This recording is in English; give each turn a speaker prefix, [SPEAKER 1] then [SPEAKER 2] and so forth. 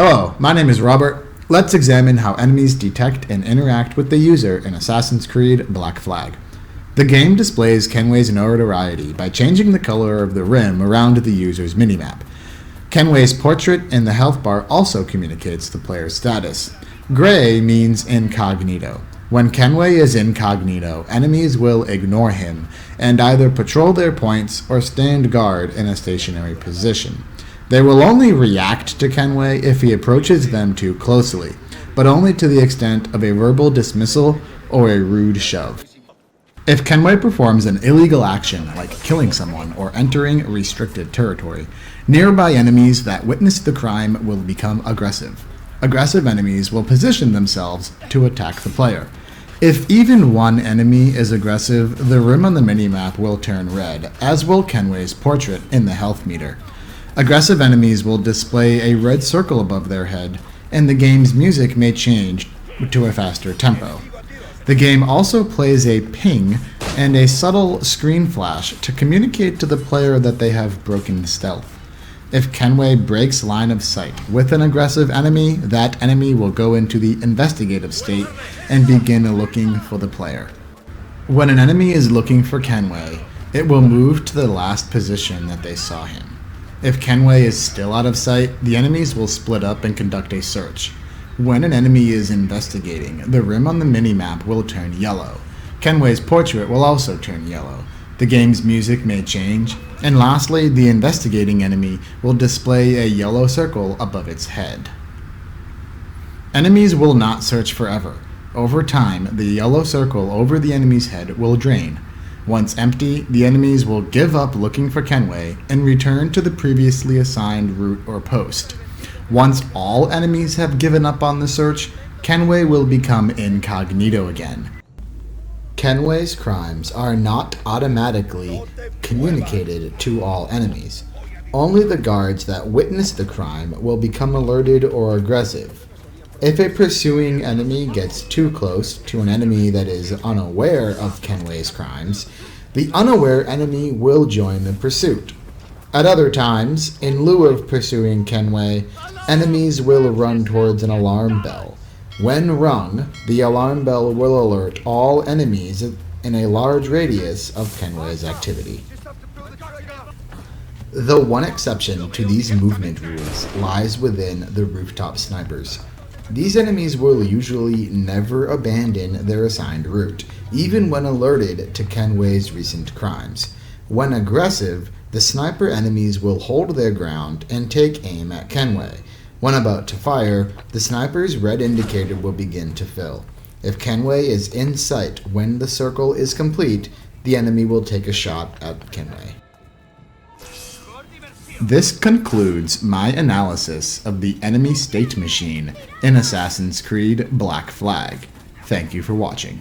[SPEAKER 1] Hello, my name is Robert. Let's examine how enemies detect and interact with the user in Assassin's Creed Black Flag. The game displays Kenway's notoriety by changing the color of the rim around the user's minimap. Kenway's portrait in the health bar also communicates the player's status. Gray means incognito. When Kenway is incognito, enemies will ignore him and either patrol their points or stand guard in a stationary position. They will only react to Kenway if he approaches them too closely, but only to the extent of a verbal dismissal or a rude shove. If Kenway performs an illegal action like killing someone or entering restricted territory, nearby enemies that witness the crime will become aggressive. Aggressive enemies will position themselves to attack the player. If even one enemy is aggressive, the rim on the minimap will turn red, as will Kenway's portrait in the health meter. Aggressive enemies will display a red circle above their head, and the game's music may change to a faster tempo. The game also plays a ping and a subtle screen flash to communicate to the player that they have broken stealth. If Kenway breaks line of sight with an aggressive enemy, that enemy will go into the investigative state and begin looking for the player. When an enemy is looking for Kenway, it will move to the last position that they saw him. If Kenway is still out of sight, the enemies will split up and conduct a search. When an enemy is investigating, the rim on the minimap will turn yellow. Kenway's portrait will also turn yellow. The game's music may change. And lastly, the investigating enemy will display a yellow circle above its head. Enemies will not search forever. Over time, the yellow circle over the enemy's head will drain. Once empty, the enemies will give up looking for Kenway and return to the previously assigned route or post. Once all enemies have given up on the search, Kenway will become incognito again. Kenway's crimes are not automatically communicated to all enemies. Only the guards that witness the crime will become alerted or aggressive. If a pursuing enemy gets too close to an enemy that is unaware of Kenway's crimes, the unaware enemy will join the pursuit. At other times, in lieu of pursuing Kenway, enemies will run towards an alarm bell. When rung, the alarm bell will alert all enemies in a large radius of Kenway's activity. The one exception to these movement rules lies within the rooftop snipers. These enemies will usually never abandon their assigned route, even when alerted to Kenway's recent crimes. When aggressive, the sniper enemies will hold their ground and take aim at Kenway. When about to fire, the sniper's red indicator will begin to fill. If Kenway is in sight when the circle is complete, the enemy will take a shot at Kenway. This concludes my analysis of the enemy state machine in Assassin's Creed Black Flag. Thank you for watching.